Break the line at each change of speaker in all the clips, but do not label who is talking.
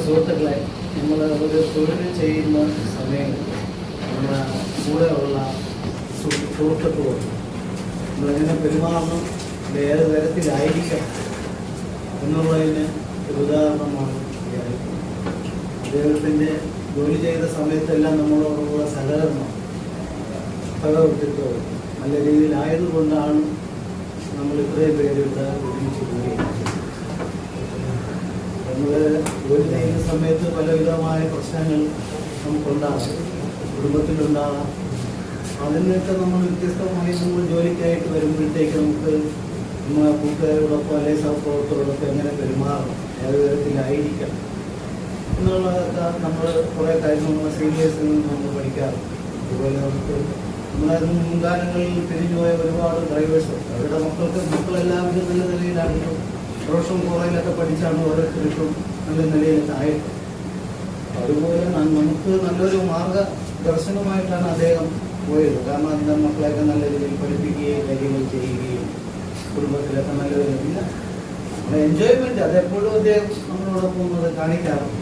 സുഹൃത്തുക്കളെ, നമ്മൾ ഒരു തൊഴിൽ ചെയ്യുന്ന സമയം നമ്മുടെ കൂടെയുള്ള സുഹൃത്തുക്കളോട് നമ്മളെങ്ങനെ പെരുമാറണം, ഏത് തരത്തിലായിരിക്കണം എന്നുള്ളതിന് ഒരു ഉദാഹരണമാണ് അദ്ദേഹത്തിൻ്റെ ജോലി ചെയ്ത സമയത്തെല്ലാം നമ്മളോടുള്ള സഹകരണം സഹവർത്തിത്വം നല്ല രീതിയിലായതുകൊണ്ടാണ് നമ്മൾ ഇത്രയും പേര് ഇവിടെ ഒരുമിച്ച് കൂടിയത്. നമ്മൾ ജോലി ചെയ്യുന്ന സമയത്ത് പലവിധമായ പ്രശ്നങ്ങൾ നമുക്കുണ്ടാകാം, കുടുംബത്തിലുണ്ടാകാം. അതിനൊക്കെ നമ്മൾ വ്യത്യസ്തമായി നമ്മൾ ജോലിക്കായിട്ട് വരുമ്പോഴത്തേക്ക് നമുക്ക് നമ്മളെ കൂട്ടുകാരോടൊപ്പം അല്ലെങ്കിൽ സഹപ്രവർത്തകരോടൊപ്പം എങ്ങനെ പെരുമാറണം, ഏത് തരത്തിലായിരിക്കണം എന്നുള്ളതൊക്കെ നമ്മൾ കുറേ കാര്യങ്ങൾ നമ്മുടെ സീനിയേഴ്സിൽ നിന്ന് നമ്മൾ പഠിക്കാറുണ്ട്. അതുപോലെ നമുക്ക് നമ്മളെ മുൻകാലങ്ങളിൽ പിരിഞ്ഞുപോയ ഒരുപാട് ഡ്രൈവേഴ്സ് അവരുടെ മക്കളെല്ലാവരും നല്ല നിലയിലായിരുന്നു. റോഷൻ കോളേജിലൊക്കെ പഠിച്ചാണ് ഓരോരുത്തർക്കും നല്ല നിലയിലൊക്കെ ആയിട്ട്. അതുപോലെ നമുക്ക് നല്ലൊരു മാർഗദർശനമായിട്ടാണ് അദ്ദേഹം പോയത്. കാരണം അതിൻ്റെ മക്കളെയൊക്കെ നല്ല രീതിയിൽ പഠിപ്പിക്കുകയും കാര്യങ്ങൾ ചെയ്യുകയും കുടുംബത്തിലൊക്കെ നല്ല രീതിയിൽ നമ്മുടെ എൻജോയ്മെൻറ്റ് അതെപ്പോഴും അദ്ദേഹം നമ്മളോടൊപ്പം അത് കാണിക്കാറുണ്ട്.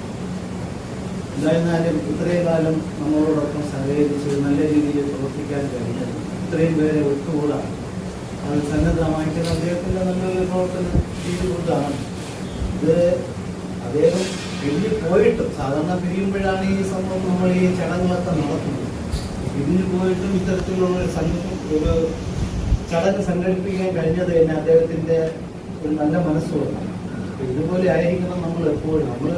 എന്തായിരുന്നാലും ഇത്രയും കാലം നമ്മളോടൊപ്പം സഹകരിച്ച് നല്ല രീതിയിൽ പ്രവർത്തിക്കാൻ കഴിഞ്ഞത് ഇത്രയും പേരെ ഒത്തുകൂടാണ് അത് സന്നദ്ധമാക്കിയത് അദ്ദേഹത്തിൻ്റെ നല്ലൊരു പ്രവർത്തന രീതി കൊണ്ടാണ്. ഇത് അദ്ദേഹം പിരിഞ്ഞു പോയിട്ടും സാധാരണ പിരിയുമ്പോഴാണ് ഈ സംഭവം നമ്മൾ ഈ ചടങ്ങുകളൊക്കെ നടത്തുന്നത്. പിരിഞ്ഞു പോയിട്ടും ഇത്തരത്തിലുള്ള ഒരു ചടങ്ങ് സംഘടിപ്പിക്കാൻ കഴിഞ്ഞത് തന്നെ അദ്ദേഹത്തിൻ്റെ ഒരു നല്ല മനസ്സുകൊണ്ടാണ്. ഇതുപോലെ ആയിരിക്കണം നമ്മൾ എപ്പോഴും. നമ്മൾ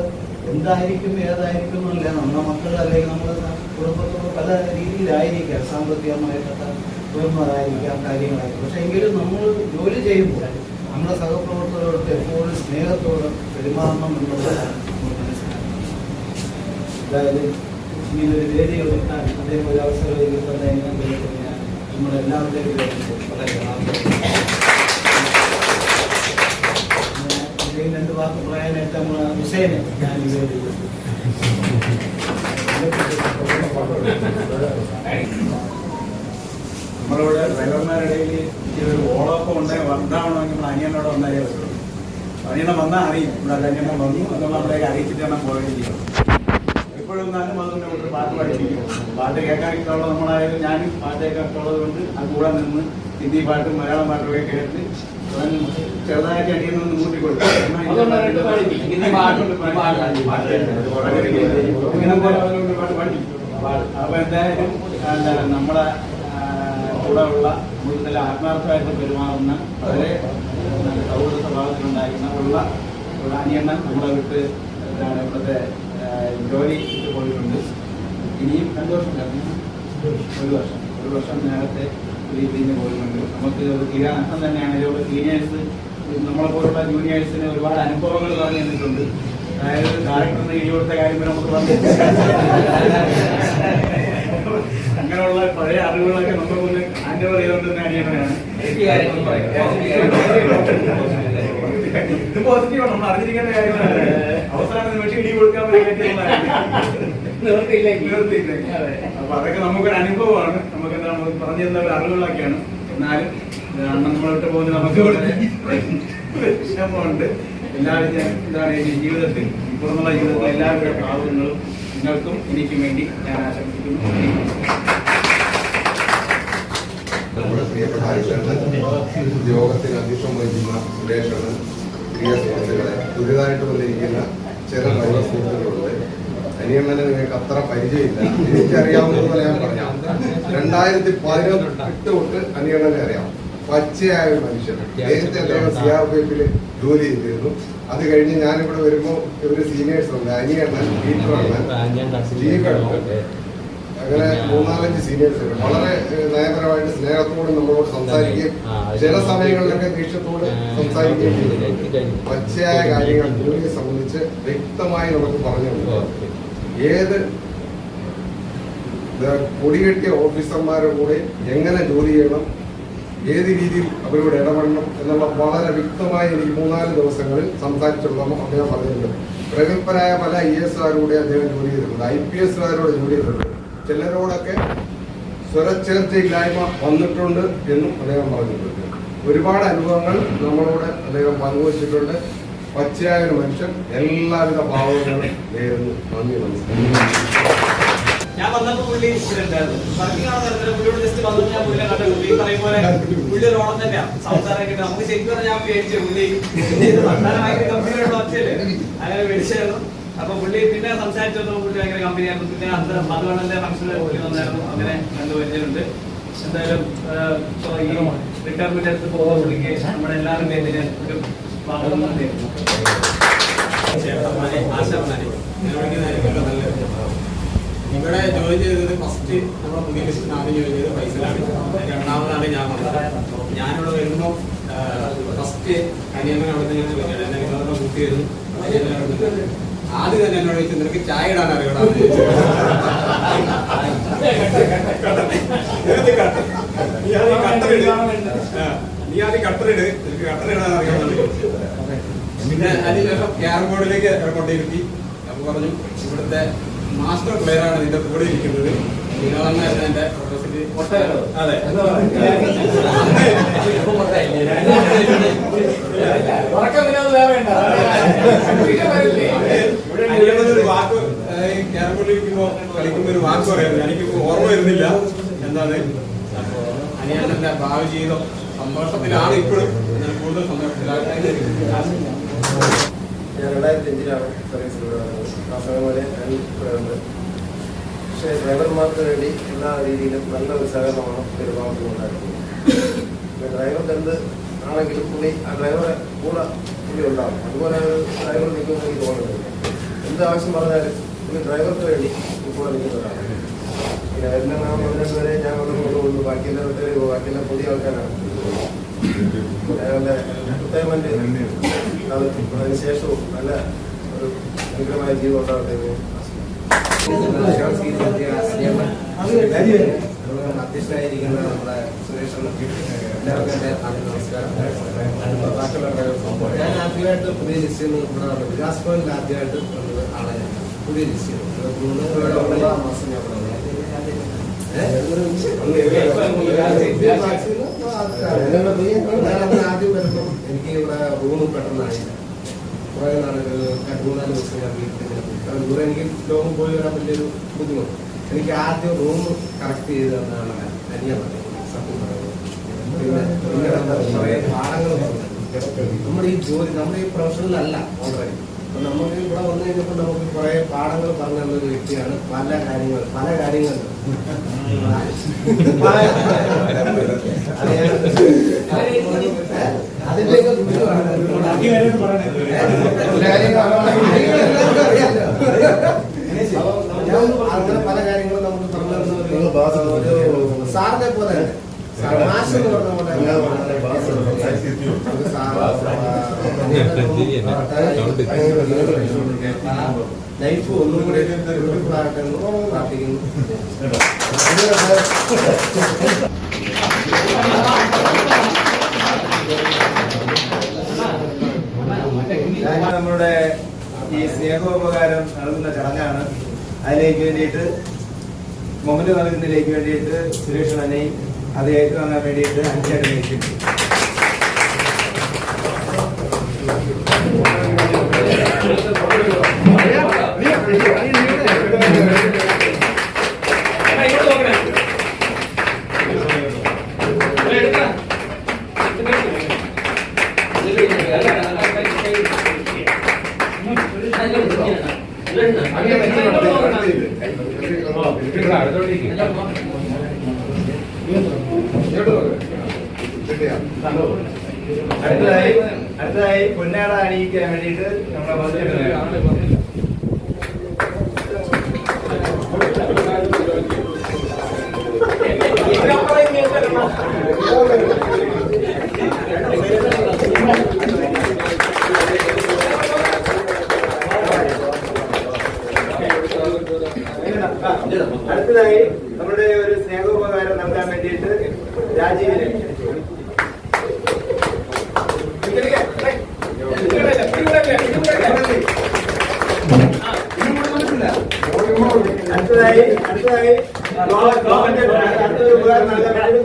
എന്തായിരിക്കും ഏതായിരിക്കും എന്നല്ല, നമ്മുടെ മക്കൾ അല്ലെങ്കിൽ നമ്മുടെ കുടുംബത്തോട് പല രീതിയിലായിരിക്കാം, സാമ്പത്തികമായിട്ടൊക്കെ ഉയർന്നതായിരിക്കാം കാര്യങ്ങളായിരിക്കും. പക്ഷെ എങ്കിലും നമ്മൾ ജോലി ചെയ്യുമ്പോൾ നമ്മുടെ സഹപ്രവർത്തകരോട് എപ്പോഴും സ്നേഹത്തോട് പെരുമാറണം എന്നുള്ളതാണ് നമ്മൾ മനസ്സിലാക്കുന്നത്. അതായത് ഇങ്ങനൊരു വേദി ഒരുക്കാൻ അദ്ദേഹം ഒരു അവസരം കിട്ടുന്നതിന് നമ്മളെല്ലാവരുടെയും രണ്ട് വാക്ക് പറയാനായിട്ട് നമ്മൾ ഹുസൈനെ ഞാൻ
നമ്മളോട് ഡ്രൈവർമാരുടെ ഒരു ഓളൊപ്പം ഉണ്ടായി വന്നാവണമെങ്കിൽ നമ്മൾ അനിയനോട് വന്നാലേ പറ്റുള്ളൂ. അനിയനെ വന്നാൽ അറിയും ഇവിടെ അനിയനെ വന്നു എന്നുള്ള നമ്മളേക്ക് അറിയിച്ചിട്ട് വേണം പോവുകയും. എപ്പോഴും ഞാനും അതുകൊണ്ട് ഒരു പാട്ട് പഠിപ്പിക്കും. പാട്ട് കേൾക്കാൻ ഇഷ്ടമുള്ളത് നമ്മളായാലും ഞാനും പാട്ട് കേൾക്കാൻ ഇഷ്ടമുള്ളത് കൊണ്ട് അത് കൂടെ നിന്ന് ഹിന്ദി പാട്ടും മലയാളം പാട്ടുമൊക്കെ കേട്ട് ചെറുതായിട്ട് അടിയൊന്ന് കൂട്ടിക്കൊടുക്കും. അപ്പൊ എന്തായാലും നമ്മളെ കൂടെ ഉള്ള കൂടുതൽ ആത്മാർത്ഥമായിട്ട് പെരുമാറുന്ന വളരെ സൗഹൃദ സ്വഭാവത്തിലുണ്ടായിരുന്ന ഉള്ള അനിയണ്ണൻ നമ്മളെ വിട്ട് ഇവിടുത്തെ ജോലി പോയിട്ടുണ്ട്. ഇനിയും 2 വർഷം ഒരു വർഷം നേരത്തെ ഇതിന് പോയിട്ടുണ്ട്. നമുക്ക് തീരാ നഷ്ടം തന്നെയാണ്. ഇതിലൂടെ സീനിയേഴ്സ് നമ്മളെ പോലുള്ള ജൂനിയേഴ്സിന് ഒരുപാട് അനുഭവങ്ങൾ പറഞ്ഞു തന്നിട്ടുണ്ട്. അതായത് ഡയറക്ടറിന് ഇടി കൊടുത്ത കാര്യം നമുക്ക് പറഞ്ഞു അങ്ങനെയുള്ള പഴയ അറിവുകളൊക്കെ നമ്മൾ മുന്നിൽ ഹാൻഡ് ഓവർ ചെയ്തുകൊണ്ടിരുന്ന അനിയനാണ്. ഇത് പോസിറ്റീവാണ്, നമ്മൾ അറിഞ്ഞിരിക്കേണ്ട കാര്യമാണ്. അവസാനം നിമിഷം ഇടി കൊടുക്കാൻ അപ്പൊ അതൊക്കെ നമുക്കൊരു അനുഭവമാണ്. നമുക്ക് എന്താ പറഞ്ഞു തരുന്ന ഒരു അറിവുകളൊക്കെയാണ്. എന്നാലും നമ്മളിട്ട് പോകുന്ന നമുക്ക് വിഷമമുണ്ട്. എല്ലാവരും എന്താണ് ജീവിതത്തിൽ ഇപ്പോഴുള്ള ജീവിതത്തിൽ എല്ലാവരുടെ ഭാവങ്ങളും നിങ്ങൾക്കും എനിക്കും വേണ്ടി ഞാൻ ആശംസിക്കുന്നു.
നമ്മുടെ പ്രിയപ്പെട്ട ഉദ്യോഗത്തിന് അധ്യക്ഷം വഹിക്കുന്ന സുരേഷാണ്. പ്രിയ സുഹൃത്തുക്കളെ, പുതിയതായിട്ട് വന്നിരിക്കുന്ന ചില പഴയ സുഹൃത്തുക്കളുണ്ട്. അനിയണ്ണനെ നിങ്ങൾക്ക് അത്ര പരിചയമില്ല. എനിക്കറിയാവുന്നതുപോലെ ഞാൻ പറയാം. 2018 തൊട്ട് അനിയണ്ണനെ അറിയാം. പച്ചയായ ഒരു മനുഷ്യൻ. നേരത്തെ അദ്ദേഹം CRPF ജോലി ചെയ്തിരുന്നു. അത് കഴിഞ്ഞ് ഞാനിവിടെ വരുമ്പോൾ ഒരു സീനിയേഴ്സ് ഉണ്ട്. അനിയണ്ണൻ, പീറ്ററണ്ണൻ, ജീവണ്ണൻ, അങ്ങനെ 3-4 സീനിയേഴ്സ് ഉണ്ട്. വളരെ നയപരമായിട്ട് സ്നേഹത്തോട് നമ്മളോട് സംസാരിക്കുകയും ചില സമയങ്ങളിലൊക്കെ ദേഷ്യത്തോട് സംസാരിക്കുകയും ചെയ്തു. പച്ചയായ കാര്യങ്ങൾ ജോലിയെ സംബന്ധിച്ച് വ്യക്തമായി നമുക്ക് പറഞ്ഞു. ഏത് കൊടികെട്ടിയ ഓഫീസർമാരുടെ കൂടെ എങ്ങനെ ജോലി ചെയ്യണം, ഏത് രീതിയിൽ അവരോട് ഇടപെടണം എന്നുള്ള വളരെ വ്യക്തമായി എനിക്ക് 3-4 ദിവസങ്ങളിൽ സംസാരിച്ചിട്ടുള്ളപ്പോൾ അദ്ദേഹം പറഞ്ഞിട്ടുണ്ട്. പ്രഗത്ഭരായ പല IAS-കാരോടെ അദ്ദേഹം ജോലി ചെയ്തിട്ടുണ്ട്, IPS-കാരോട് ജോലി ചെയ്തിട്ടുണ്ട്. ചിലരോടൊക്കെ സ്വരച്ചേർച്ചയില്ലായ്മ വന്നിട്ടുണ്ട് എന്നും അദ്ദേഹം പറഞ്ഞിട്ടുണ്ട്. ഒരുപാട് അനുഭവങ്ങൾ നമ്മളോട് അദ്ദേഹം പങ്കുവച്ചിട്ടുണ്ട്. പച്ചയായ ഒരു മനുഷ്യൻ, എല്ലാവിധ ഭാവങ്ങളും നേരുന്നു. നന്ദി, നമസ്കാരം.
ഞാൻ വന്നപ്പോ പുള്ളി ഇവിടെ ഉണ്ടായിരുന്നു. വർക്കിംഗ് ആണ് നടന്നത്. പുള്ളിയോട് ജസ്റ്റ് വന്നു ഞാൻ പുള്ളിയെ കണ്ട പുള്ളി പറയും പോലെ പുള്ളി ഒരു ഓണം തന്നെയാണ്. സംസാരമൊക്കെ നമുക്ക് ശരിക്കും പറഞ്ഞാൽ ഞാൻ പേടിച്ചു പുള്ളി സംസാരമായിട്ട് കമ്പനിയോട് ഒച്ചല്ലേ അങ്ങനെ പേടിച്ചായിരുന്നു. അപ്പൊ പുള്ളി പിന്നെ സംസാരിച്ചപ്പോൾ പുള്ളി ഭയങ്കര കമ്പനിയായിരുന്നു. പിന്നെ അതുകൊണ്ടെന്റെ മനസ്സിൽ പുള്ളി വന്നായിരുന്നു. അങ്ങനെ കണ്ടു പരിചയമുണ്ട്. എന്തായാലും ഈ റിട്ടയർമെന്റ് എടുത്ത് പോകുന്ന പുള്ളിക്ക് നമ്മുടെ എല്ലാവരും പേരിന് ഒരു
ഇവിടെ ജോയിൻ ചെയ്തത് ഫസ്റ്റ് നമ്മുടെ പുതിയ ലിസ്റ്റിന് ആദ്യം ജോയിൻ ചെയ്തത് ഫൈസലാണ്. രണ്ടാമതാണ് ഞാൻ വന്നത്. ഞാനിവിടെ വരുമ്പോൾ ഫസ്റ്റ് അനിയമ്മൻ അവിടെ നിന്ന് ചോദിച്ചത് എന്നെ നിങ്ങളവിടെ ബുക്ക് ചെയ്തു. അനിയമ്മൻ ആദ്യം തന്നെ എന്നോട് ചോദിച്ചു നിനക്ക് ചായ ഇടാൻ അറിയണം. നീ ആദ്യം കട്ടറിട്, നിനക്ക് കട്ടറിടാൻ അറിയാമെന്ന്. പിന്നെ അതിനുശേഷം ക്യാരം ബോർഡിലേക്ക് കൊണ്ടിരുത്തി. അപ്പൊ പറഞ്ഞു ഇവിടുത്തെ മാസ്റ്റർ പ്ലെയർ ആണ് ഇതിന്റെ കൂടെ ഇരിക്കുന്നത്. വിനോദനായിരുന്നു എന്റെ പ്രൊഫസറി. അതെ, ഒരു വാക്ക് ക്യാരം ബോർഡിൽ ഇരിക്കുമ്പോ കളിക്കുമ്പോ ഒരു വാക്ക് പറയായിരുന്നു. എനിക്ക് ഓർമ്മ വരുന്നില്ല എന്താണ്. അപ്പോ അനിയന്റെ ഭാവി ജീവിതം സന്തോഷത്തിലാണ് ഇപ്പോഴും. ഞാൻ കൂടുതൽ സന്തോഷത്തിലാണ്.
ഞാൻ 2005-ലാണ് സർവീസിലൂടെ വന്നത്. ആ സമയം വരെ ഉണ്ട്. പക്ഷേ ഡ്രൈവർമാർക്ക് വേണ്ടി എല്ലാ രീതിയിലും നല്ല ഒരു സഹകരണമാണ് പെരുമാറുന്നുണ്ടായിരുന്നത്. ഡ്രൈവർക്ക് എന്ത് ആണെങ്കിലും പുള്ളി ആ ഡ്രൈവറെ കൂടെ പുള്ളി ഉണ്ടാവും. അതുപോലെ ഡ്രൈവർ നിൽക്കുമെന്ന് എനിക്ക് തോന്നുന്നില്ല. എന്ത് ആവശ്യം പറഞ്ഞാലും പുള്ളി ഡ്രൈവർക്ക് വേണ്ടി കൂടെ നിൽക്കുന്നതാണ്. പിന്നെ എല്ലാം 12 വരെ ഞാൻ കൊണ്ടുപോകുന്നു. ബാക്കിയെല്ലാം റിട്ടയർ പോകും. ബാക്കിയെല്ലാം പുതിയ ആൾക്കാരാണ്. റിട്ടയർമെന്റ് അതിനുശേഷവും നല്ല ഒരു ഭയങ്കരമായ ജീവിതം ഉണ്ടാകട്ടെ. അധ്യക്ഷനായിരിക്കുന്ന നമ്മുടെ സുരേഷ്, എല്ലാവർക്കും എൻ്റെ നമസ്കാരം. ഞാൻ ആദ്യമായിട്ട് പുതിയ ലിസ്റ്റിൽ നിന്ന് ഇവിടെ വികാസ് ഭവനിൽ ആദ്യമായിട്ട് വന്നത് ആളെ പുതിയ ലിസ്റ്റ് 3 മാസം ഞാൻ ഇവിടെ ആദ്യം വരുമ്പോൾ എനിക്ക് ഇവിടെ റൂം പെട്ടെന്നായില്ല. കുറേ നാളുകൾ 3-4 ദിവസം ഞാൻ വീട്ടിൽ ദൂരെ എനിക്ക് ലോകം പോയി വരാൻ വലിയൊരു ബുദ്ധിമുട്ട്. എനിക്ക് ആദ്യം റൂം കറക്റ്റ് ചെയ്ത് തന്നാണ് അനിയൻ പറയുന്നത്. സത്യം പറയുന്നത് പിന്നെ കുറേ പാഠങ്ങൾ നമ്മുടെ ഈ ജോലി നമ്മുടെ ഈ പ്രൊഫഷണലല്ല ഓൾറെഡി. അപ്പൊ നമുക്ക് ഇവിടെ വന്നു കഴിഞ്ഞപ്പോൾ നമുക്ക് കുറെ പാഠങ്ങൾ പറഞ്ഞു തന്നൊരു വ്യക്തിയാണ്. പല കാര്യങ്ങളും അങ്ങനെ പല കാര്യങ്ങളും നമുക്ക് പറഞ്ഞു തന്ന സാറിനെ പോലെ മാഷെന്ന് പറഞ്ഞ പോലെ ലൈഫ് ഒന്നും കൂടി ബ്യൂട്ടിഫുള്ളാകട്ടെ എന്ന് പ്രാർത്ഥിക്കുന്നു.
നമ്മുടെ ഈ സ്നേഹോപകാരം നൽകുന്ന ചടങ്ങാണ്. അതിലേക്ക് വേണ്ടിയിട്ട് മൊമെന്റ് നൽകുന്നതിലേക്ക് വേണ്ടിയിട്ട് സുരേഷ് അനയും അത് ഏറ്റുവാങ്ങാൻ വേണ്ടിയിട്ട് അഞ്ചായിട്ട് നയിച്ചിട്ടുണ്ട്. അടുത്തതായി പൊന്നാട അണിയിക്കാൻ വേണ്ടിയിട്ട് നമ്മളെ
അടുത്തതായി നമ്മുടെ ഒരു സ്നേഹോപകാരം നൽകാൻ വേണ്ടിയിട്ട് രാജീവിനെ അടുത്തതായി അടുത്തൊരു ഉപകാരം നൽകാൻ വേണ്ടി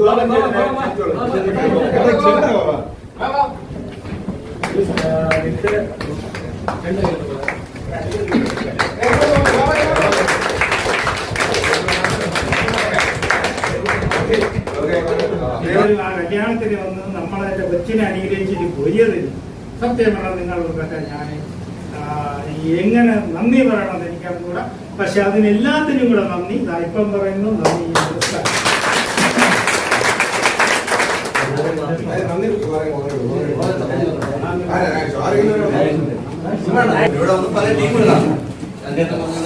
കല്യാണത്തിന് വന്ന് നമ്മളെന്റെ കൊച്ചിനെ അനുഗ്രഹിച്ചിട്ട് പോയതിന് സത്യം പറഞ്ഞാൽ നിങ്ങൾക്കൊക്കെ ഞാൻ എങ്ങനെ നന്ദി പറയണമെന്ന് എനിക്കറിഞ്ഞൂടാ. പക്ഷെ അതിനെല്ലാത്തിനും കൂടെ നന്ദി ഇപ്പം പറയുന്നു. നന്ദി
ഇവിടെ വന്ന് പല ടീമുകളാണ്.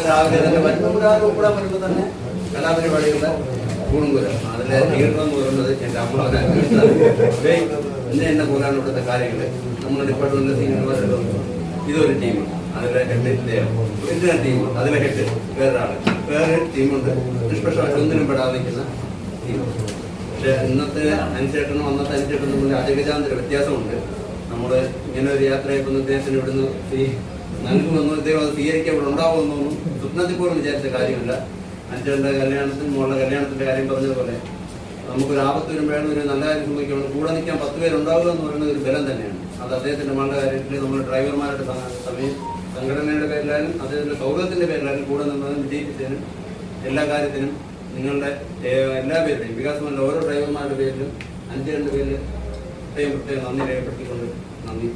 രാവിലെ തന്നെ കൂടാൻ വരുമ്പോൾ തന്നെ കലാപരിപാടികളുടെ കൂടുങ്കുര അതിലെ ലീഡർ എന്ന് പറയുന്നത് എൻ്റെ അമ്മ എന്നെ പോലാണ് ഇവിടുത്തെ കാര്യങ്ങൾ. നമ്മുടെ ഡിപ്പാർട്ട്മെന്റിലെ സീനിയർമാരുടെ ഇതൊരു ടീം, അതിലെ ഹെഡ് ഇന്ത്യൻ ടീം, അതിലെ ഹെഡ് വേറെ ടീമുണ്ട്. നിഷ്പക്ഷമായിട്ട് ഒന്നിനും പെടാതെ നിൽക്കുന്ന ടീം. പക്ഷെ ഇന്നത്തെ അനുശേഷനും അന്നത്തെ അനുശേഷനും തമ്മിൽ അജഗജാന്തര വ്യത്യാസമുണ്ട്. നമ്മൾ ഇങ്ങനെ ഒരു യാത്രയായപ്പോൾ അദ്ദേഹത്തിന് ഇവിടുന്ന് നൽകുമെന്നോ ഇദ്ദേഹം അത് സ്വീകരിക്കാൻ ഇവിടെ ഉണ്ടാവുമെന്നൊന്നും സ്വപ്നത്തിൽ പോലും വിചാരിച്ച കാര്യമില്ല. അഞ്ചേണ്ട കല്യാണത്തിന് മോളുടെ കല്യാണത്തിന്റെ കാര്യം പറഞ്ഞതുപോലെ നമുക്കൊരു ആപത്ത് വരുമ്പോഴാണ് ഒരു നല്ല കാര്യം സംഭവിക്കണം. കൂടെ നിൽക്കാൻ 10 പേരുണ്ടാവുക എന്ന് പറയുന്നത് ഒരു ബലം തന്നെയാണ്. അത് അദ്ദേഹത്തിന്റെ മകളുടെ കാര്യത്തിൽ നമ്മൾ ഡ്രൈവർമാരുടെ സംഘടനയുടെ പേരിലായാലും അദ്ദേഹത്തിന്റെ സൗഹൃദത്തിന്റെ പേരിലായാലും കൂടെ നിന്നതും വിജയിപ്പിച്ചതിനും എല്ലാ കാര്യത്തിനും നിങ്ങളുടെ എല്ലാ പേരുടെയും വികാസമല്ല ഓരോ ഡ്രൈവർമാരുടെ പേരിലും അഞ്ചേണ്ട പേരിൽ പ്രത്യേകം നന്ദി രേഖപ്പെടുത്തിക്കൊണ്ട് നന്ദി.